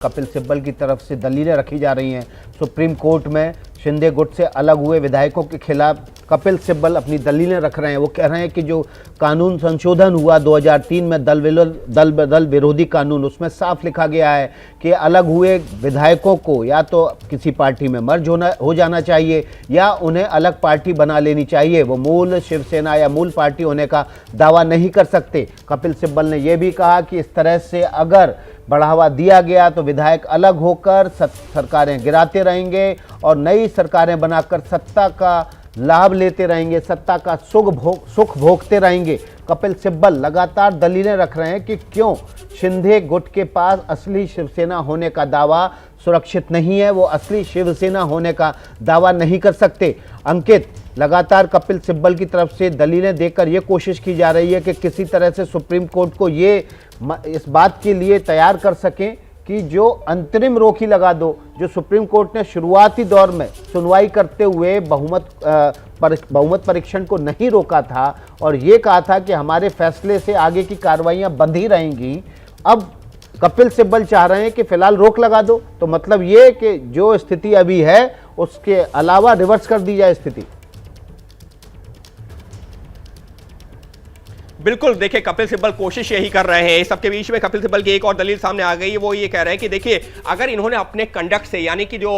कपिल सिब्बल की तरफ से दलीलें रखी जा रही हैं। सुप्रीम कोर्ट में शिंदे गुट से अलग हुए विधायकों के खिलाफ कपिल सिब्बल अपनी दलीलें रख रहे हैं। वो कह रहे हैं कि जो कानून संशोधन हुआ 2003 में दल विरोधी कानून, उसमें साफ लिखा गया है कि अलग हुए विधायकों को या तो किसी पार्टी में मर्ज हो जाना चाहिए या उन्हें अलग पार्टी बना लेनी चाहिए। वो मूल शिवसेना या मूल पार्टी होने का दावा नहीं कर सकते। कपिल सिब्बल ने यह भी कहा कि इस तरह से अगर बढ़ावा दिया गया तो विधायक अलग होकर सरकारें गिराते रहेंगे और नई सरकारें बनाकर सत्ता का लाभ लेते रहेंगे, सत्ता का सुख भोगते रहेंगे। कपिल सिब्बल लगातार दलीलें रख रहे हैं कि क्यों शिंदे गुट के पास असली शिवसेना होने का दावा सुरक्षित नहीं है, वो असली शिवसेना होने का दावा नहीं कर सकते। अंकित, लगातार कपिल सिब्बल की तरफ से दलीलें देकर ये कोशिश की जा रही है कि किसी तरह से सुप्रीम कोर्ट को ये इस बात के लिए तैयार कर सकें कि जो अंतरिम रोक ही लगा दो, जो सुप्रीम कोर्ट ने शुरुआती दौर में सुनवाई करते हुए बहुमत परीक्षण को नहीं रोका था और ये कहा था कि हमारे फैसले से आगे की कार्रवाइयां बंद ही रहेंगी। अब कपिल सिब्बल चाह रहे हैं कि फिलहाल रोक लगा दो, तो मतलब ये कि जो स्थिति अभी है उसके अलावा रिवर्स कर दी जाए स्थिति। बिल्कुल, देखिए कपिल सिब्बल कोशिश यही कर रहे हैं। इस सबके बीच में कपिल सिब्बल की एक और दलील सामने आ गई है। वो ये कह रहे हैं कि देखिए अगर इन्होंने अपने कंडक्ट से, यानी कि जो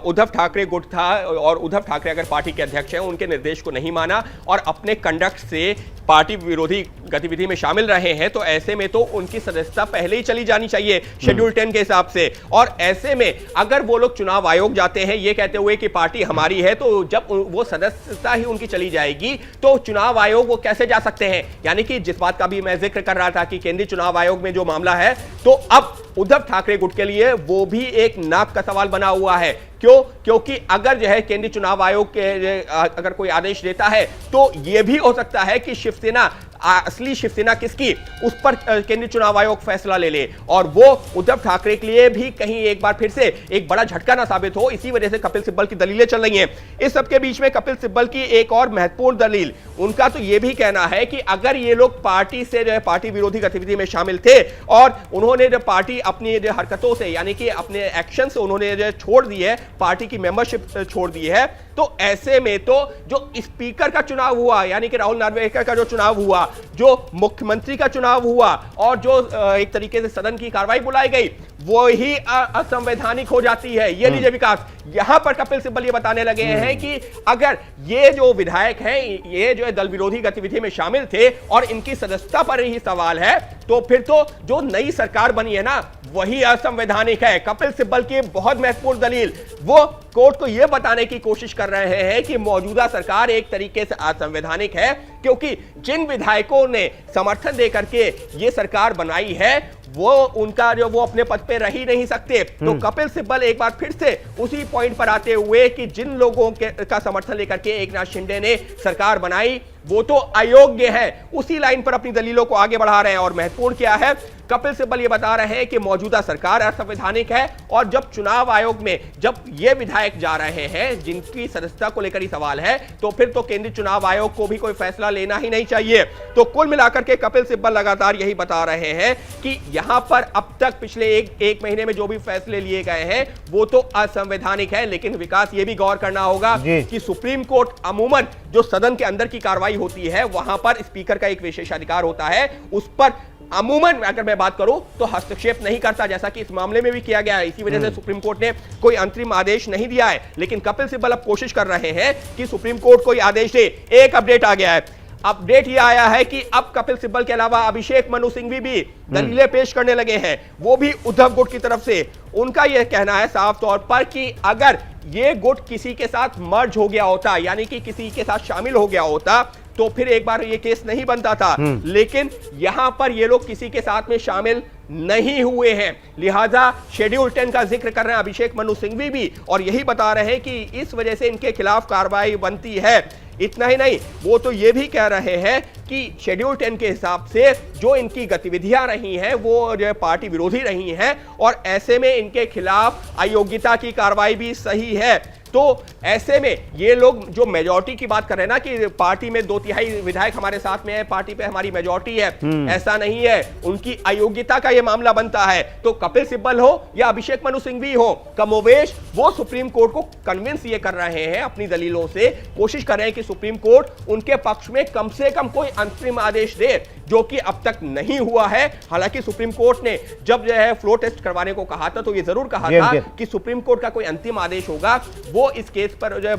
उद्धव ठाकरे गुट था और उद्धव ठाकरे अगर पार्टी के अध्यक्ष हैं, उनके निर्देश को नहीं माना और अपने कंडक्ट से पार्टी विरोधी गतिविधि में शामिल रहे हैं, तो ऐसे में तो उनकी सदस्यता पहले ही चली जानी चाहिए शेड्यूल 10 के हिसाब से। और ऐसे में अगर वो लोग चुनाव आयोग जाते हैं ये कहते हुए कि पार्टी हमारी है, तो जब वो सदस्यता ही उनकी चली जाएगी तो चुनाव आयोग वो कैसे जा सकते हैं। यानी कि जिस बात का भी मैं जिक्र कर रहा था कि केंद्रीय चुनाव आयोग में जो मामला है, तो अब उद्धव ठाकरे गुट के लिए वो भी एक नाक का सवाल बना हुआ है। क्यों? क्योंकि अगर जो है केंद्रीय चुनाव आयोग के अगर कोई आदेश देता है तो यह भी हो सकता है कि शिवसेना, असली शिवसेना किसकी, उस पर केंद्रीय चुनाव आयोग फैसला ले ले और वो उद्धव ठाकरे के लिए भी कहीं एक बार फिर से एक बड़ा झटका ना साबित हो। इसी वजह से कपिल सिब्बल की दलीलें चल रही हैं। इस सबके बीच में कपिल सिब्बल की एक और महत्वपूर्ण दलील, उनका तो यह भी कहना है कि अगर ये लोग पार्टी से जो है पार्टी विरोधी गतिविधि में शामिल थे और उन्होंने जो पार्टी अपनी जो हरकतों से, यानी कि अपने एक्शन से उन्होंने जो छोड़ दी है, पार्टी की मेंबरशिप छोड़ दी है, तो ऐसे में तो जो स्पीकर का चुनाव हुआ, यानी कि राहुल नार्वेकर का जो चुनाव हुआ, जो मुख्यमंत्री का चुनाव हुआ और जो एक तरीके से सदन की कार्रवाई बुलाई गई, वो ही असंवैधानिक हो जाती है। ये लीजिए विकास, यहां पर कपिल सिब्बल ये बताने लगे हैं कि अगर ये जो विधायक हैं ये जो है दल विरोधी गतिविधि में शामिल थे और इनकी सदस्यता पर ही सवाल है, तो फिर तो जो नई सरकार बनी है ना वही असंवैधानिक है। कपिल सिब्बल की बहुत महत्वपूर्ण दलील, वो कोर्ट को यह बताने की कोशिश कर रहे हैं कि मौजूदा सरकार एक तरीके से असंवैधानिक है क्योंकि जिन विधायकों ने समर्थन देकर के ये सरकार बनाई है वो उनका जो वो अपने पद पे रह ही नहीं सकते। तो कपिल सिब्बल एक बार फिर से उसी पॉइंट पर आते हुए कि जिन लोगों का समर्थन लेकर के एकनाथ शिंदे ने सरकार बनाई वो तो अयोग्य है, उसी लाइन पर अपनी दलीलों को आगे बढ़ा रहे हैं। और महत्वपूर्ण क्या है, कपिल सिब्बल ये बता रहे हैं कि मौजूदा सरकार असंवैधानिक है और जब चुनाव आयोग में जब ये विधायक जा रहे हैं जिनकी सदस्यता को लेकर ही सवाल है, तो फिर तो केंद्रीय चुनाव आयोग को भी कोई फैसला लेना ही नहीं चाहिए। तो कुल मिलाकर के कपिल सिब्बल लगातार यही बता रहे हैं कि यहां पर अब तक पिछले एक महीने में जो भी फैसले लिए गए हैं वो तो असंवैधानिक है। लेकिन विकास ये भी गौर करना होगा कि सुप्रीम कोर्ट अमूमन जो सदन के अंदर की कार्रवाई होती है वहां पर स्पीकर का एक विशेषाधिकार होता है, उस पर अमूमन अगर मैं बात करूं तो हस्तक्षेप नहीं करता, जैसा कि इस मामले में भी किया गया है। इसी वजह से सुप्रीम कोर्ट ने कोई अंतरिम आदेश नहीं दिया है। लेकिन कपिल सिब्बल अब कोशिश कर रहे हैं कि सुप्रीम कोर्ट कोई आदेश दे। एक अपडेट आ गया है, अपडेट ये आया है कि अब कपिल सिब्बल के अलावा अभिषेक मनु सिंघवी भी दलीलें पेश करने लगे हैं, वो भी उद्धव गुट की तरफ से। उनका यह कहना है साफ तौर पर कि अगर ये गुट किसी के साथ मर्ज हो गया होता, यानी कि किसी के साथ शामिल हो गया होता, तो फिर एक बार ये केस नहीं बनता था। लेकिन यहां पर ये लोग किसी के साथ में शामिल नहीं हुए हैं, लिहाजा शेड्यूल 10 का जिक्र कर रहे हैं अभिषेक मनु सिंघवी भी और यही बता रहे हैं कि इस वजह से इनके खिलाफ कार्रवाई बनती है। इतना ही नहीं, वो तो ये भी कह रहे हैं कि शेड्यूल 10 के हिसाब से जो इनकी गतिविधियां रही हैं वो जो पार्टी विरोधी रही हैं और ऐसे में इनके खिलाफ अयोग्यता की कार्रवाई भी सही है। तो ऐसे में ये लोग जो मेजॉरिटी की बात कर रहे हैं ना कि पार्टी में 2/3 विधायक हमारे साथ में है, पार्टी पे हमारी मेजॉरिटी है, ऐसा नहीं है। उनकी अयोग्यता का ये मामला बनता है। तो कपिल सिब्बल हो या अभिषेक मनु सिंघवी हो, कमोवेश वो सुप्रीम कोर्ट को कन्विंस ये कर रहे हैं अपनी दलीलों से, कोशिश कर रहे हैं कि सुप्रीम कोर्ट उनके पक्ष में कम से कम कोई अंतरिम आदेश दे, जो कि अब तक नहीं हुआ है। हालांकि सुप्रीम कोर्ट ने जब जो है फ्लो टेस्ट करवाने को कहा था तो ये जरूर कहा था कि सुप्रीम कोर्ट का कोई अंतिम आदेश होगा वो इस केस पर जो है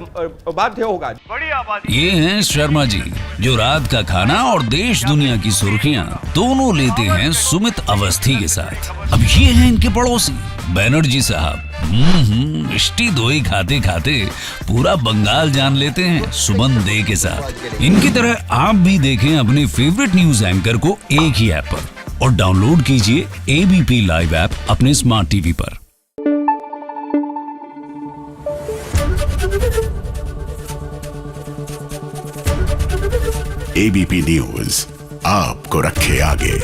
बाध्य होगा। ये हैं शर्मा जी, जो रात का खाना और देश दुनिया की सुर्खियां दोनों लेते हैं सुमित अवस्थी के साथ। अब ये हैं इनके पड़ोसी बैनर्जी साहब। मिष्टी दोई खाते खाते पूरा बंगाल जान लेते हैं सुमन दे के साथ। इनकी तरह आप भी देखें अपने फेवरेट न्यूज एंकर को एक ही ऐप पर और डाउनलोड कीजिए एबीपी लाइव ऐप अपने स्मार्ट टीवी पर। एबीपी न्यूज आपको रखे आगे।